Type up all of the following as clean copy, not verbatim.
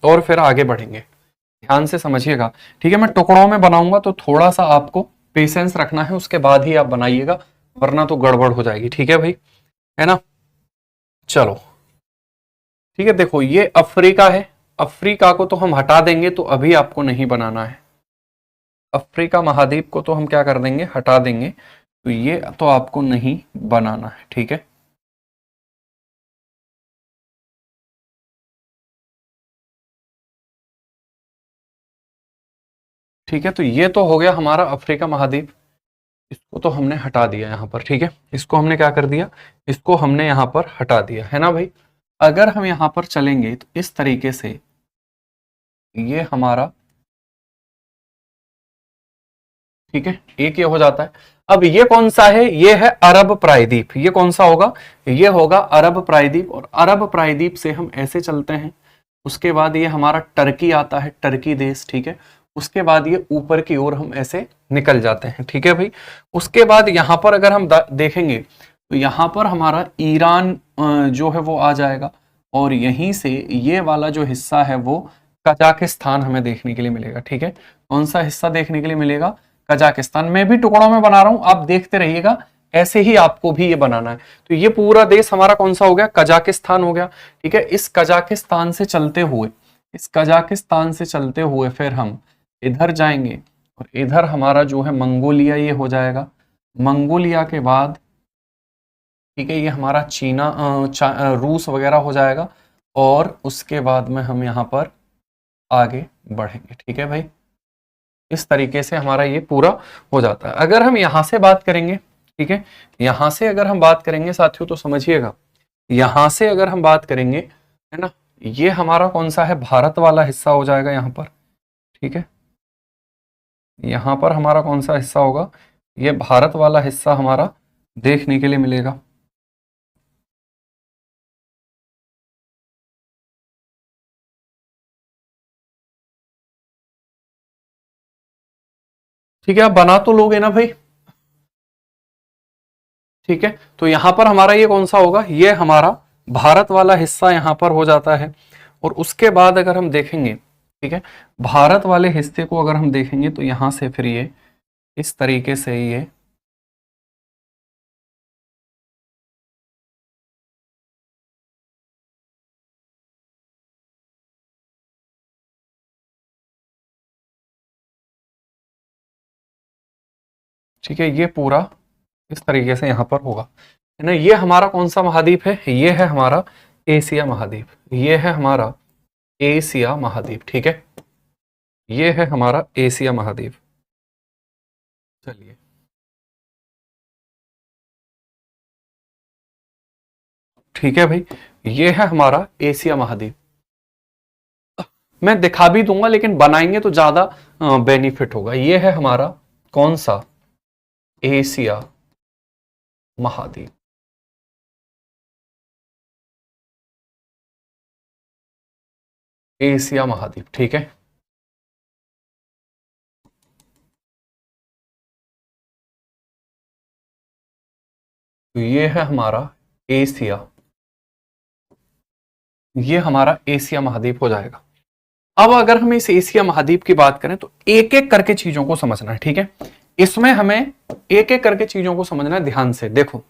और फिर आगे बढ़ेंगे। ध्यान से समझिएगा, ठीक है। मैं टुकड़ों में बनाऊंगा तो थोड़ा सा आपको पेशेंस रखना है, उसके बाद ही आप बनाइएगा, वरना तो गड़बड़ हो जाएगी, ठीक है भाई, है ना। चलो ठीक है, देखो ये अफ्रीका है, अफ्रीका को तो हम हटा देंगे, तो अभी आपको नहीं बनाना है। अफ्रीका महाद्वीप को तो हम क्या कर देंगे, हटा देंगे, तो ये तो आपको नहीं बनाना है, ठीक है। ठीक है, तो ये तो हो गया हमारा अफ्रीका महाद्वीप, इसको तो हमने हटा दिया यहाँ पर, ठीक है। इसको हमने क्या कर दिया, इसको हमने यहाँ पर हटा दिया, है ना भाई। अगर हम यहाँ पर चलेंगे तो इस तरीके से ये हमारा, ठीक है, एक ये हो जाता है। अब ये कौन सा है, ये है अरब प्रायद्वीप। ये कौन सा होगा, ये होगा अरब प्रायद्वीप। और अरब प्रायद्वीप से हम ऐसे चलते हैं, उसके बाद ये हमारा टर्की आता है, टर्की देश, ठीक है। उसके बाद ये ऊपर की ओर हम ऐसे निकल जाते हैं, ठीक है भाई। उसके बाद यहाँ पर अगर हम देखेंगे तो यहाँ पर हमारा ईरान जो है वो आ जाएगा, और यहीं से ये वाला जो हिस्सा है वो कजाकिस्तान हमें देखने के लिए मिलेगा, ठीक है। कौन सा हिस्सा देखने के लिए मिलेगा, कजाकिस्तान। मैं भी टुकड़ों में बना रहा हूं, आप देखते रहिएगा, ऐसे ही आपको भी ये बनाना है। तो ये पूरा देश हमारा कौन सा हो गया, कजाकिस्तान हो गया, ठीक है। इस कजाकिस्तान से चलते हुए, इस कजाकिस्तान से चलते हुए फिर हम इधर जाएंगे, और इधर हमारा जो है मंगोलिया ये हो जाएगा। मंगोलिया के बाद, ठीक है, ये हमारा चीना रूस वगैरह हो जाएगा, और उसके बाद में हम यहाँ पर आगे बढ़ेंगे, ठीक है भाई। इस तरीके से हमारा ये पूरा हो जाता है। अगर हम यहां से बात करेंगे, ठीक है, यहां से अगर हम बात करेंगे साथियों, तो समझिएगा, यहां से अगर हम बात करेंगे, है ना, ये हमारा कौन सा है, भारत वाला हिस्सा हो जाएगा यहां पर, ठीक है। यहां पर हमारा कौन सा हिस्सा होगा, ये भारत वाला हिस्सा हमारा देखने के लिए मिलेगा। ठीक है, आप बना तो लोगे ना भाई, ठीक है। तो यहां पर हमारा ये कौन सा होगा, ये हमारा भारत वाला हिस्सा यहां पर हो जाता है। और उसके बाद अगर हम देखेंगे, ठीक है, भारत वाले हिस्से को अगर हम देखेंगे तो यहां से फिर ये इस तरीके से ये, ठीक है, ये पूरा इस तरीके से यहां पर होगा, है ना। ये हमारा कौन सा महाद्वीप है, ये है हमारा एशिया महाद्वीप, ये है हमारा एशिया महाद्वीप, ठीक है, ये है हमारा एशिया महाद्वीप। चलिए, ठीक है भाई, ये है हमारा एशिया महाद्वीप। मैं दिखा भी दूंगा, लेकिन बनाएंगे तो ज्यादा बेनिफिट होगा। ये है हमारा कौन सा, एशिया महाद्वीप, एशिया महाद्वीप, ठीक है। तो ये है हमारा एशिया, ये हमारा एशिया महाद्वीप हो जाएगा। अब अगर हम इस एशिया महाद्वीप की बात करें तो एक एक करके चीजों को समझना है, ठीक है। इसमें हमें एक एक करके चीजों को समझना है, ध्यान से देखो।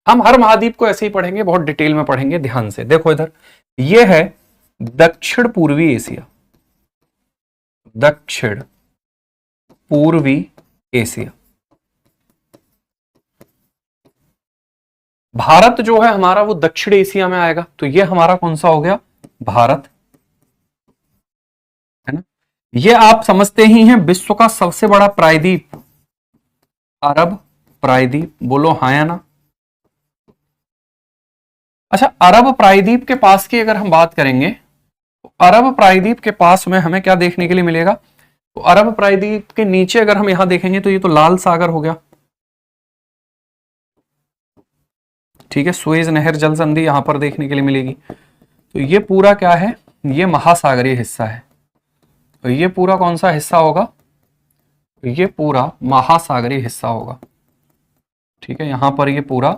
हम हर महाद्वीप को ऐसे ही पढ़ेंगे, बहुत डिटेल में पढ़ेंगे, ध्यान से देखो। इधर ये है दक्षिण पूर्वी एशिया, दक्षिण पूर्वी एशिया। भारत जो है हमारा वो दक्षिण एशिया में आएगा, तो ये हमारा कौन सा हो गया, भारत, है ना। ये आप समझते ही हैं, विश्व का सबसे बड़ा प्रायद्वीप अरब प्रायद्वीप, बोलो हाँ या ना। अच्छा, अरब प्रायद्वीप के पास की अगर हम बात करेंगे, तो अरब प्रायद्वीप के पास में हमें क्या देखने के लिए मिलेगा, तो अरब प्रायद्वीप के नीचे अगर हम यहां देखेंगे तो ये तो लाल सागर हो गया, ठीक है। सुएज नहर जल संधि यहां पर देखने के लिए मिलेगी। तो ये पूरा क्या है, ये महासागरीय हिस्सा है। तो ये पूरा कौन सा हिस्सा होगा, ये पूरा महासागरीय हिस्सा होगा, ठीक है। यहां पर ये पूरा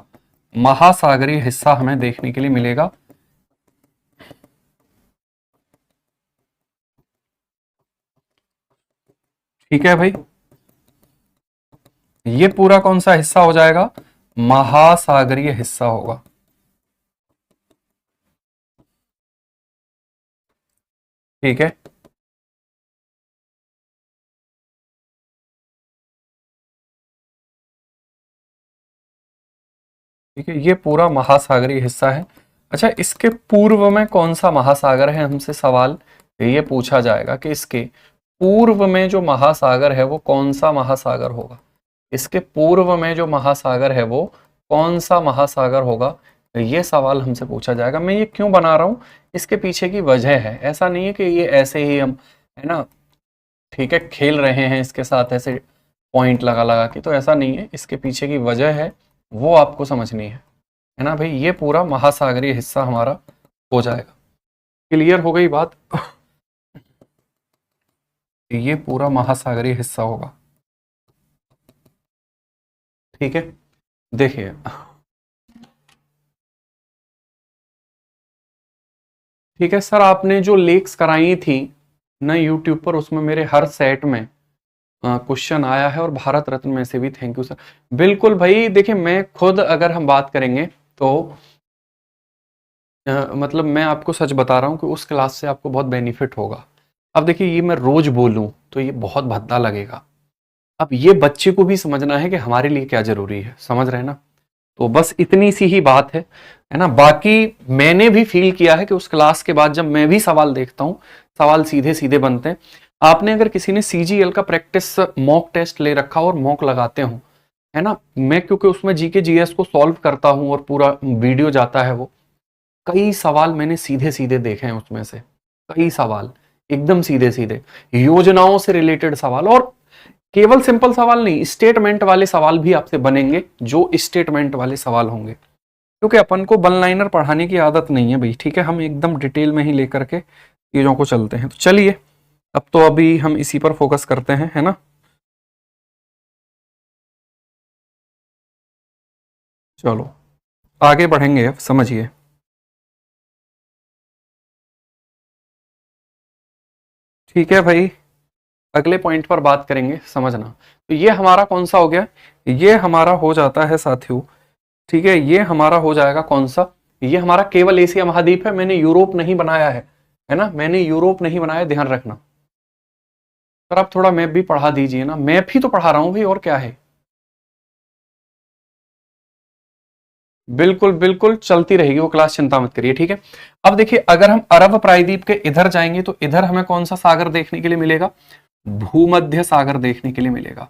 महासागरीय हिस्सा हमें देखने के लिए मिलेगा। ठीक है भाई, ये पूरा कौन सा हिस्सा हो जाएगा, महासागरीय हिस्सा होगा। ठीक है, ठीक है, ये पूरा महासागरीय हिस्सा है। अच्छा, इसके पूर्व में कौन सा महासागर है, हमसे सवाल ये पूछा जाएगा कि इसके पूर्व में जो महासागर है वो कौन सा महासागर होगा। इसके पूर्व में जो महासागर है वो कौन सा महासागर होगा, ये सवाल हमसे पूछा जाएगा। मैं ये क्यों बना रहा हूँ, इसके पीछे की वजह है। ऐसा नहीं है कि ये ऐसे ही हम, है ना, ठीक है, खेल रहे हैं इसके साथ ऐसे पॉइंट लगा लगा के, तो ऐसा नहीं है। इसके पीछे की वजह है, वो आपको समझनी है ना भाई। ये पूरा महासागरीय हिस्सा हमारा हो जाएगा। क्लियर हो गई बात? ये पूरा महासागरीय हिस्सा होगा। ठीक है, देखिए, ठीक है सर, आपने जो लेक्स कराई थी ना यूट्यूब पर, उसमें मेरे हर सेट में क्वेश्चन आया है, और भारत रत्न में से भी। Thank you sir. बिल्कुल भाई, देखिए मैं खुद अगर हम बात करेंगे तो मतलब मैं आपको सच बता रहा हूँ कि उस क्लास से आपको बहुत बेनिफिट होगा। अब देखिए, ये मैं रोज बोलूँ तो ये बहुत भद्दा लगेगा। अब ये बच्चे को भी समझना है कि हमारे लिए क्या जरूरी है, समझ रहे हैं ना। तो बस इतनी सी ही बात है ना। बाकी मैंने भी फील किया है कि उस क्लास के बाद जब मैं भी सवाल देखता हूँ, सवाल सीधे सीधे बनते हैं। आपने अगर किसी ने सीजीएल का प्रैक्टिस मॉक टेस्ट ले रखा और मॉक लगाते हो, है ना, मैं क्योंकि उसमें जीके जीएस को सॉल्व करता हूँ और पूरा वीडियो जाता है, वो कई सवाल मैंने सीधे सीधे देखे हैं उसमें से। कई सवाल एकदम सीधे सीधे योजनाओं से रिलेटेड सवाल, और केवल सिंपल सवाल नहीं, स्टेटमेंट वाले सवाल भी आपसे बनेंगे, जो स्टेटमेंट वाले सवाल होंगे। क्योंकि अपन को वन लाइनर पढ़ाने की आदत नहीं है भाई, ठीक है, हम एकदम डिटेल में ही लेकर के चीजों को चलते हैं। तो चलिए, अब तो अभी हम इसी पर फोकस करते हैं, है ना। चलो आगे बढ़ेंगे, अब समझिए। ठीक है भाई, अगले पॉइंट पर बात करेंगे, समझना। तो ये हमारा कौन सा हो गया, ये हमारा हो जाता है साथियों, ठीक है, ये हमारा हो जाएगा कौन सा, ये हमारा केवल एशिया महाद्वीप है। मैंने यूरोप नहीं बनाया है ना, मैंने यूरोप नहीं बनाया, ध्यान रखना। सर आप थोड़ा मैप भी पढ़ा दीजिए ना, मैप ही तो पढ़ा रहा हूं भाई, और क्या है। बिल्कुल बिल्कुल चलती रहेगी वो क्लास, चिंता मत करिए, ठीक है। अब देखिए, अगर हम अरब प्रायद्वीप के इधर जाएंगे तो इधर हमें कौन सा सागर देखने के लिए मिलेगा, भूमध्य सागर देखने के लिए मिलेगा।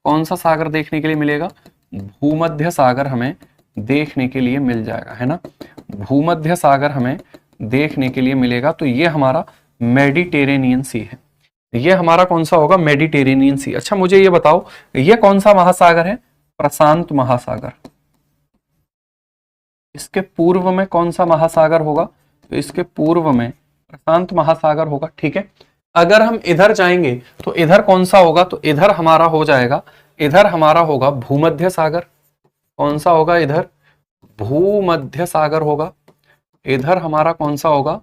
कौन सा सागर देखने के लिए मिलेगा, भूमध्य सागर हमें देखने के लिए मिल जाएगा, है ना। भूमध्य सागर हमें देखने के लिए मिलेगा। तो ये हमारा मेडिटेरेनियन सी है। ये हमारा कौन सा होगा, मेडिटेरेनियन सी। अच्छा मुझे ये बताओ, ये कौन सा महासागर है, प्रशांत महासागर। इसके पूर्व में कौन सा महासागर होगा, तो इसके पूर्व में प्रशांत महासागर होगा, ठीक है। अगर हम इधर जाएंगे तो इधर कौन सा होगा, तो इधर हमारा हो जाएगा, इधर हमारा होगा भूमध्य सागर। कौन सा होगा इधर, भूमध्य सागर होगा। इधर हमारा कौन सा होगा,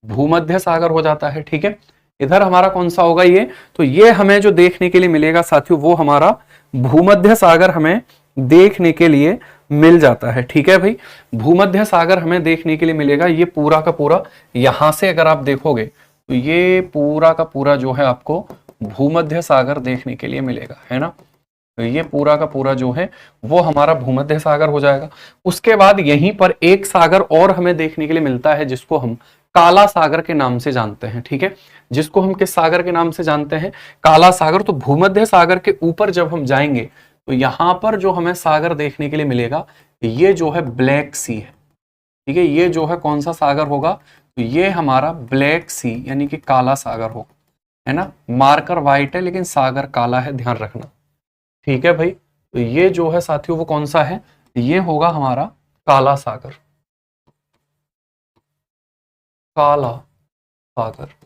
भूमध्य सागर हो जाता है, ठीक है। इधर हमारा कौन सा होगा ये, तो ये हमें जो देखने के लिए मिलेगा साथियों, वो हमारा भूमध्य सागर हमें देखने के लिए मिल जाता है, ठीक है भाई। भूमध्य सागर हमें देखने के लिए मिलेगा। ये पूरा का पूरा, यहां से अगर आप देखोगे तो ये पूरा का पूरा जो है आपको भूमध्य सागर देखने के लिए मिलेगा, है ना। तो ये पूरा का पूरा जो है वो हमारा भूमध्य सागर हो जाएगा। उसके बाद यहीं पर एक सागर और हमें देखने के लिए मिलता है, जिसको हम काला सागर के नाम से जानते हैं, ठीक है। जिसको हम किस सागर के नाम से जानते हैं, काला सागर। तो भूमध्य सागर के ऊपर जब हम जाएंगे तो यहां पर जो हमें सागर देखने के लिए मिलेगा, ये जो है ब्लैक सी है, ठीक है। ये जो है कौन सा सागर होगा, तो ये हमारा ब्लैक सी यानी कि काला सागर होगा, है ना। मार्कर व्हाइट है लेकिन सागर काला है, ध्यान रखना, ठीक है भाई। तो ये जो है साथियों वो कौन सा है, ये होगा हमारा काला सागर, काला सागर।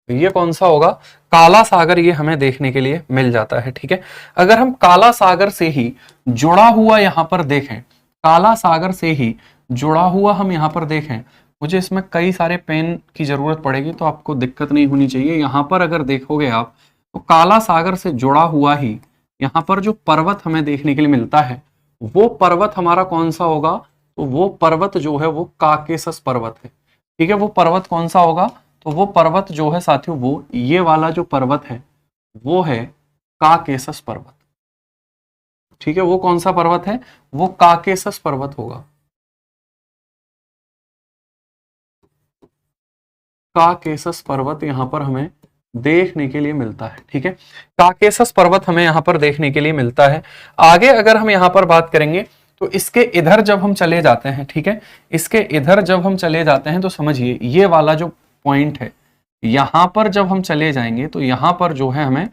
तो ये कौन सा होगा, काला सागर, ये हमें देखने के लिए मिल जाता है, ठीक है। अगर हम काला सागर से ही जुड़ा हुआ यहां पर देखें, काला सागर से ही जुड़ा हुआ हम यहां पर देखें, मुझे इसमें कई सारे पेन की जरूरत पड़ेगी तो आपको दिक्कत नहीं होनी चाहिए। यहां पर अगर देखोगे आप तो काला सागर से जुड़ा हुआ ही यहाँ पर जो पर्वत हमें देखने के लिए मिलता है वो पर्वत हमारा कौन सा होगा, तो वो पर्वत जो है वो काकेशस पर्वत है। ठीक है, वो पर्वत कौन सा होगा, तो वो पर्वत जो है साथियों वो ये वाला जो पर्वत है वो है काकेशस पर्वत। ठीक है, वो कौन सा पर्वत है, वो काकेशस पर्वत होगा। काकेशस पर्वत यहां पर हमें देखने के लिए मिलता है। ठीक है, काकेशस पर्वत हमें यहां पर देखने के लिए मिलता है। आगे अगर हम यहां पर बात करेंगे तो इसके इधर जब हम चले जाते हैं, ठीक है, इसके इधर जब हम चले जाते हैं तो समझिए ये वाला जो पॉइंट है यहां पर जब हम चले जाएंगे तो यहां पर जो है हमें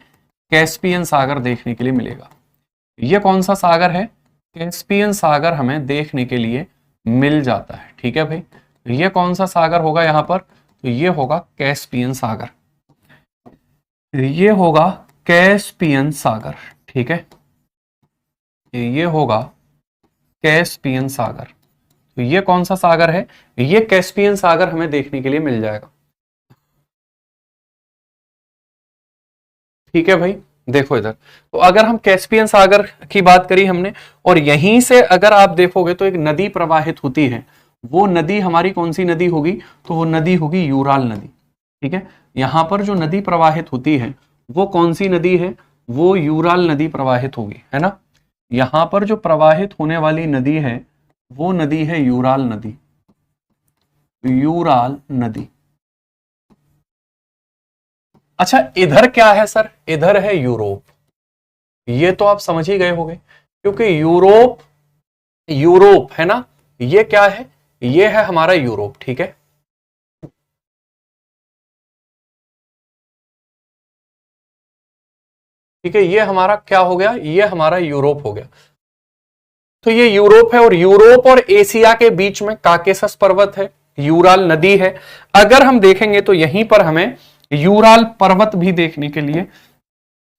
कैस्पियन सागर देखने के लिए मिलेगा। ये कौन सा सागर है, कैस्पियन सागर हमें देखने के लिए मिल जाता है। ठीक है भाई, ये कौन सा सागर होगा यहां पर, तो ये होगा कैस्पियन सागर, ये होगा कैस्पियन सागर। ठीक है, ये होगा कैस्पियन सागर। तो ये कौन सा सागर है, ये कैस्पियन सागर हमें देखने के लिए मिल जाएगा। ठीक है भाई, देखो इधर, तो अगर हम कैस्पियन सागर की बात करी हमने और यहीं से अगर आप देखोगे तो एक नदी प्रवाहित होती है, वो नदी हमारी कौन सी नदी होगी, तो वो नदी होगी यूराल नदी। ठीक है, यहां पर जो नदी प्रवाहित होती है वो कौन सी नदी है, वो यूराल नदी प्रवाहित होगी, है ना। यहां पर जो प्रवाहित होने वाली नदी है वो नदी है यूराल नदी, यूराल नदी। अच्छा, इधर क्या है सर, इधर है यूरोप। ये तो आप समझ ही गए होंगे क्योंकि यूरोप, यूरोप है ना, ये क्या है, ये है हमारा यूरोप। ठीक है, ठीक है, ये हमारा क्या हो गया, ये हमारा यूरोप हो गया। तो ये यूरोप है और यूरोप और एशिया के बीच में काकेशस पर्वत है, यूराल नदी है। अगर हम देखेंगे तो यहीं पर हमें यूराल पर्वत भी देखने के लिए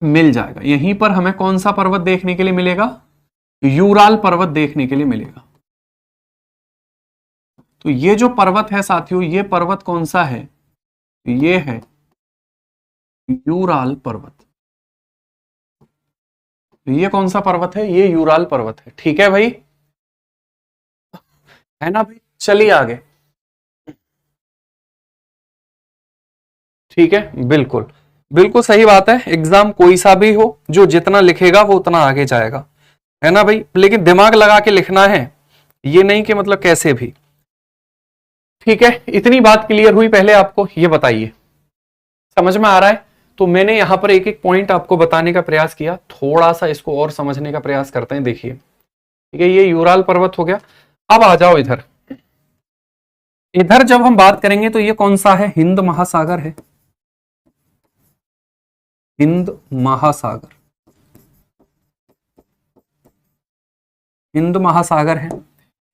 मिल जाएगा। यहीं पर हमें कौन सा पर्वत देखने के लिए मिलेगा, यूराल पर्वत देखने के लिए मिलेगा। तो ये जो पर्वत है साथियों, ये पर्वत कौन सा है, ये है यूराल पर्वत। ये कौन सा पर्वत है, ये यूराल पर्वत है। ठीक है भाई, है ना भाई, चलिए आगे। ठीक है, बिल्कुल बिल्कुल सही बात है। एग्जाम कोई सा भी हो, जो जितना लिखेगा वो उतना आगे जाएगा, है ना भाई, लेकिन दिमाग लगा के लिखना है, ये नहीं कि मतलब कैसे भी। ठीक है, इतनी बात क्लियर हुई पहले आपको, ये बताइए समझ में आ रहा है। तो मैंने यहां पर एक एक पॉइंट आपको बताने का प्रयास किया, थोड़ा सा इसको और समझने का प्रयास करते हैं। देखिए, ठीक है, ये यूराल पर्वत हो गया। अब आ जाओ इधर, इधर जब हम बात करेंगे तो ये कौन सा है, हिंद महासागर है, हिंद महासागर, हिंद महासागर है।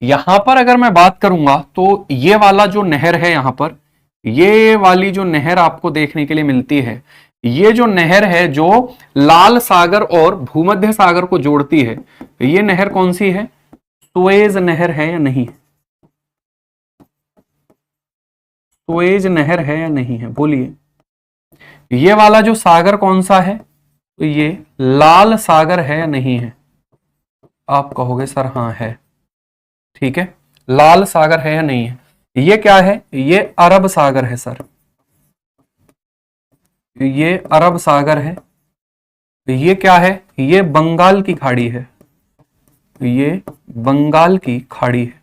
यहां पर अगर मैं बात करूंगा तो ये वाला जो नहर है यहां पर, ये वाली जो नहर आपको देखने के लिए मिलती है, ये जो नहर है जो लाल सागर और भूमध्य सागर को जोड़ती है, ये नहर कौन सी है, सुएज नहर है या नहीं, सुएज नहर है या नहीं है, बोलिए। ये वाला जो सागर कौन सा है, तो ये लाल सागर है या नहीं है, आप कहोगे सर हाँ है। ठीक है, लाल सागर है या नहीं है। ये क्या है, ये अरब सागर है सर, ये अरब सागर है। ये क्या है, ये बंगाल की खाड़ी है, ये बंगाल की खाड़ी है,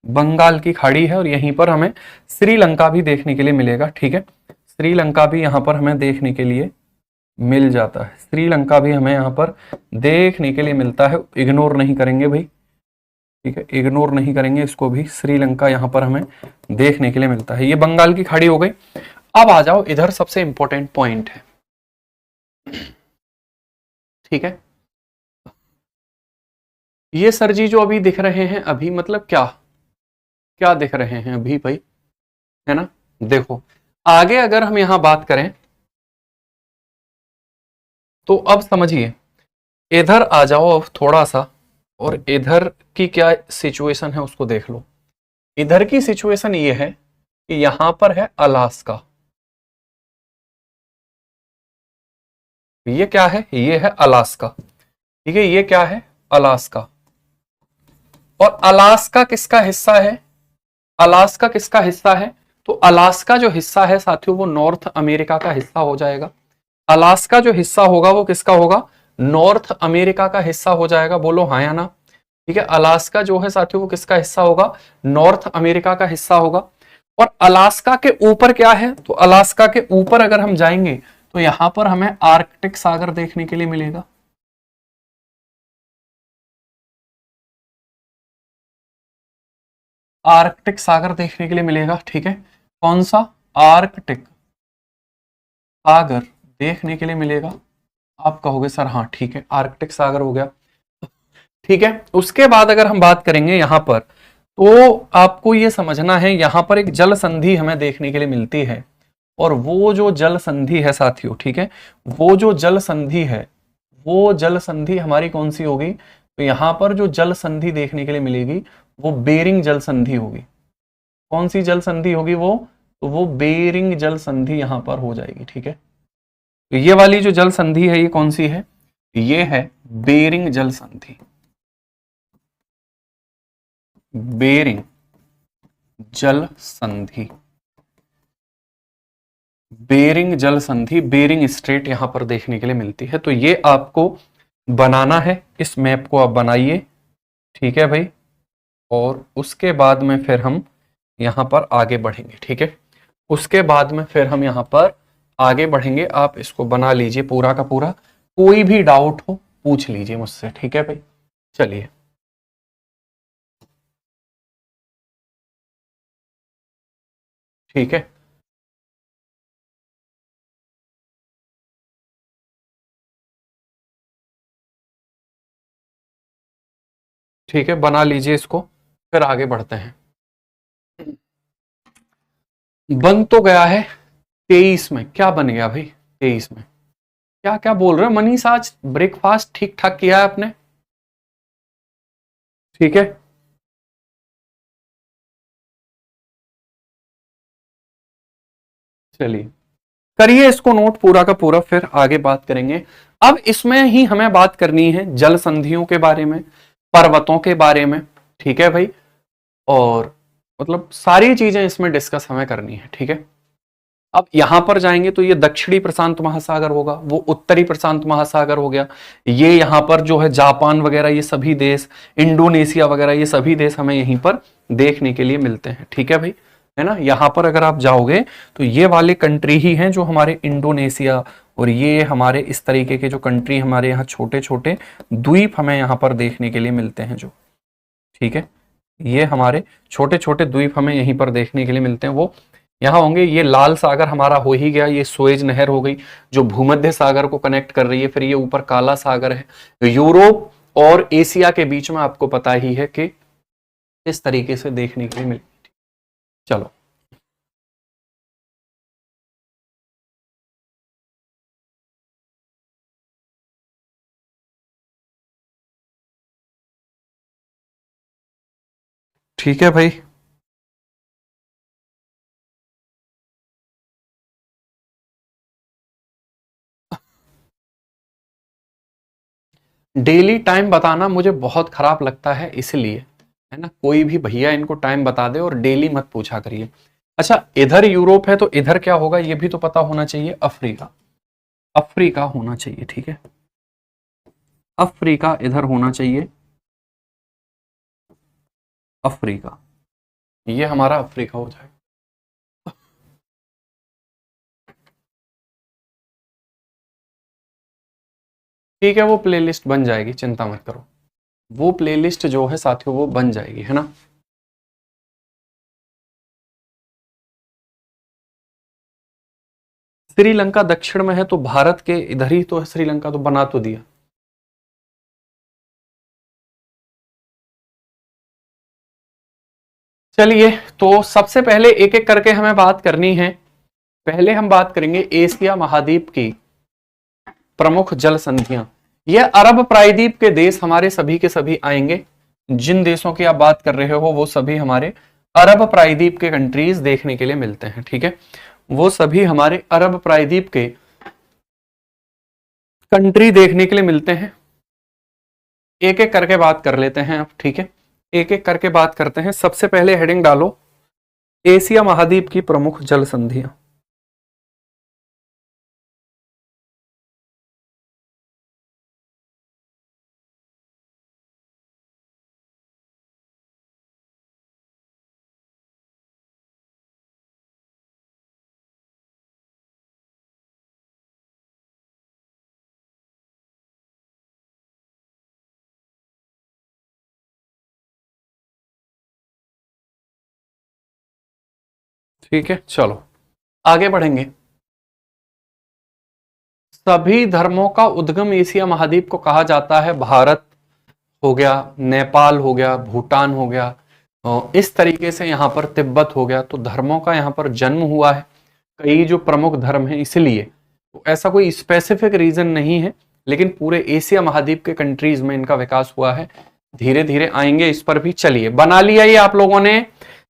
बंगाल की खाड़ी है। और यहीं पर हमें श्रीलंका भी देखने के लिए मिलेगा। ठीक है, श्रीलंका भी यहां पर हमें देखने के लिए मिल जाता है, श्रीलंका भी हमें यहां पर देखने के लिए मिलता है, इग्नोर नहीं करेंगे भाई। ठीक है, इग्नोर नहीं करेंगे इसको भी, श्रीलंका यहां पर हमें देखने के लिए मिलता है। ये बंगाल की खाड़ी हो गई। अब आ जाओ इधर, सबसे इंपॉर्टेंट पॉइंट है। ठीक है, ये सर जी जो अभी दिख रहे हैं, अभी मतलब क्या क्या दिख रहे हैं अभी भाई, है ना। देखो आगे अगर हम यहां बात करें तो अब समझिए, इधर आ जाओ अब थोड़ा सा, और इधर की क्या सिचुएशन है उसको देख लो। इधर की सिचुएशन ये है कि यहां पर है अलास्का, ये क्या है, ये है अलास्का। ठीक है, ये क्या है, अलास्का। और अलास्का किसका हिस्सा है, अलास्का किसका हिस्सा है, तो अलास्का जो हिस्सा है साथियों वो नॉर्थ अमेरिका का हिस्सा हो जाएगा। अलास्का जो हिस्सा होगा वो किसका होगा, नॉर्थ अमेरिका का हिस्सा हो जाएगा। बोलो हाँ या ना। ठीक है, अलास्का जो है साथियों वो किसका हिस्सा होगा, नॉर्थ अमेरिका का हिस्सा होगा। और अलास्का के ऊपर क्या है, तो अलास्का के ऊपर अगर हम जाएंगे तो यहां पर हमें आर्कटिक सागर देखने के लिए मिलेगा। आर्कटिक सागर देखने के लिए मिलेगा। ठीक है, कौन सा, आर्कटिक सागर देखने के लिए मिलेगा। आप कहोगे सर हाँ ठीक है, आर्कटिक सागर हो गया। ठीक है, उसके बाद अगर हम बात करेंगे यहां पर, तो आपको ये समझना है यहां पर एक जल संधि हमें देखने के लिए मिलती है। और वो जो जल संधि है साथियों, ठीक है, वो जो जल संधि है, वो जल संधि हमारी कौन सी होगी, तो यहां पर जो जल संधि देखने के लिए मिलेगी वो बेरिंग जल संधि होगी। कौन सी जल संधि होगी वो, तो वो बेरिंग जल संधि यहां पर हो जाएगी। ठीक है, तो ये वाली जो जल संधि है ये कौन सी है, ये है बेरिंग जल संधि। बेरिंग जल संधि, बेरिंग जल संधि, बेरिंग स्ट्रेट यहां पर देखने के लिए मिलती है। तो ये आपको बनाना है, इस मैप को आप बनाइए। ठीक है भाई, और उसके बाद में फिर हम यहां पर आगे बढ़ेंगे। ठीक है, उसके बाद में फिर हम यहां पर आगे बढ़ेंगे। आप इसको बना लीजिए पूरा का पूरा, कोई भी डाउट हो पूछ लीजिए मुझसे। ठीक है भाई, चलिए। ठीक है, ठीक है, बना लीजिए इसको, फिर आगे बढ़ते हैं। बन तो गया है 23 में, क्या बन गया भाई 23 में, क्या क्या बोल रहे हो मनीष, आज ब्रेकफास्ट ठीक ठाक किया है आपने। ठीक है, चलिए करिए इसको नोट पूरा का पूरा, फिर आगे बात करेंगे। अब इसमें ही हमें बात करनी है जल संधियों के बारे में, पर्वतों के बारे में। ठीक है भाई, और मतलब सारी चीजें इसमें डिस्कस हमें करनी है। ठीक है, अब यहां पर जाएंगे तो ये दक्षिणी प्रशांत महासागर होगा, वो उत्तरी प्रशांत महासागर हो गया। ये यहां पर जो है जापान वगैरह ये सभी देश, इंडोनेशिया वगैरह ये सभी देश हमें यहीं पर देखने के लिए मिलते हैं। ठीक है भाई, है ना, यहां पर अगर आप जाओगे तो ये वाले कंट्री ही हैं जो हमारे इंडोनेशिया, और ये हमारे इस तरीके के जो कंट्री हमारे यहाँ छोटे छोटे द्वीप हमें यहाँ पर देखने के लिए मिलते हैं जो। ठीक है, ये हमारे छोटे छोटे द्वीप हमें यहीं पर देखने के लिए मिलते हैं, वो यहाँ होंगे। ये लाल सागर हमारा हो ही गया, ये सुएज नहर हो गई जो भूमध्य सागर को कनेक्ट कर रही है। फिर ये ऊपर काला सागर है। यूरोप और एशिया के बीच में आपको पता ही है कि इस तरीके से देखने के लिए मिले। चलो, ठीक है भाई, डेली टाइम बताना मुझे बहुत खराब लगता है, इसलिए है ना, कोई भी भैया इनको टाइम बता दे और डेली मत पूछा करिए। अच्छा, इधर यूरोप है तो इधर क्या होगा ये भी तो पता होना चाहिए, अफ्रीका। अफ्रीका होना चाहिए। ठीक है, अफ्रीका इधर होना चाहिए, अफ्रीका, ये हमारा अफ्रीका हो जाएगा। ठीक है, वो प्लेलिस्ट बन जाएगी, चिंता मत करो, वो प्लेलिस्ट जो है साथियों वो बन जाएगी, है ना। श्रीलंका दक्षिण में है तो भारत के इधर ही तो है, श्रीलंका तो बना तो दिया। चलिए, तो सबसे पहले एक एक करके हमें बात करनी है। पहले हम बात करेंगे एशिया महाद्वीप की प्रमुख जल संधियां। यह अरब प्रायद्वीप के देश हमारे सभी के सभी आएंगे। जिन देशों की आप बात कर रहे हो वो सभी हमारे अरब प्रायद्वीप के कंट्रीज देखने के लिए मिलते हैं। ठीक है, वो सभी हमारे अरब प्रायद्वीप के कंट्री देखने के लिए मिलते हैं। एक एक करके बात कर लेते हैं अब, ठीक है, एक एक करके बात करते हैं। सबसे पहले हेडिंग डालो एशिया महाद्वीप की प्रमुख जल संधियां। ठीक है, चलो आगे बढ़ेंगे। सभी धर्मों का उद्गम एशिया महाद्वीप को कहा जाता है। भारत हो गया, नेपाल हो गया, भूटान हो गया, और इस तरीके से यहाँ पर तिब्बत हो गया। तो धर्मों का यहाँ पर जन्म हुआ है, कई जो प्रमुख धर्म हैं इसलिए। तो ऐसा कोई स्पेसिफिक रीजन नहीं है, लेकिन पूरे एशिया महाद्वीप के कंट्रीज में इनका विकास हुआ है। धीरे धीरे आएंगे इस पर भी। चलिए, बना लिया ये आप लोगों ने,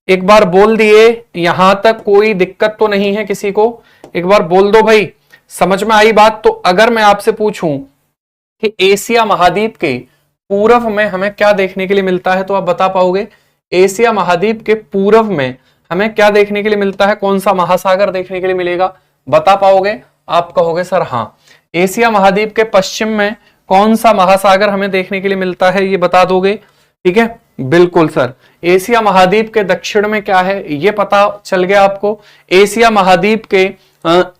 एक बार बोल दिए, यहां तक कोई दिक्कत तो नहीं है किसी को? एक बार बोल दो भाई, समझ में आई बात? तो अगर मैं आपसे पूछूं कि एशिया महाद्वीप के पूर्व में हमें क्या देखने के लिए मिलता है, तो आप बता पाओगे? एशिया महाद्वीप के पूर्व में हमें क्या देखने के लिए मिलता है? कौन सा महासागर देखने के लिए मिलेगा? बता पाओगे? आप कहोगे सर हाँ। एशिया महाद्वीप के पश्चिम में कौन सा महासागर हमें देखने के लिए मिलता है, ये बता दोगे? ठीक है, बिल्कुल सर। एशिया महाद्वीप के दक्षिण में क्या है, ये पता चल गया आपको। एशिया महाद्वीप के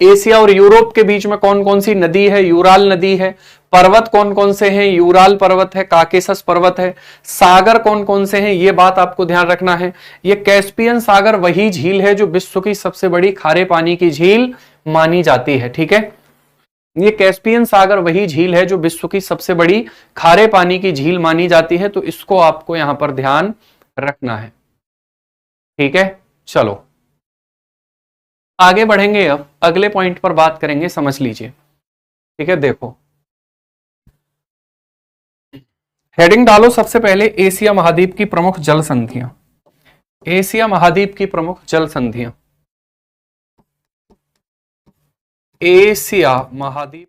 एशिया और यूरोप के बीच में कौन कौन सी नदी है? यूराल नदी है। पर्वत कौन कौन से हैं? यूराल पर्वत है, काकेशस पर्वत है। सागर कौन कौन से हैं, ये बात आपको ध्यान रखना है। ये कैस्पियन सागर वही झील है जो विश्व की सबसे बड़ी खारे पानी की झील मानी जाती है। ठीक है, ये कैस्पियन सागर वही झील है जो विश्व की सबसे बड़ी खारे पानी की झील मानी जाती है। तो इसको आपको यहां पर ध्यान रखना है। ठीक है, चलो आगे बढ़ेंगे। अब अगले पॉइंट पर बात करेंगे, समझ लीजिए। ठीक है, देखो हेडिंग डालो सबसे पहले एशिया महाद्वीप की प्रमुख जल संधियां। एशिया महाद्वीप की प्रमुख जल संधियां। एशिया महाद्वीप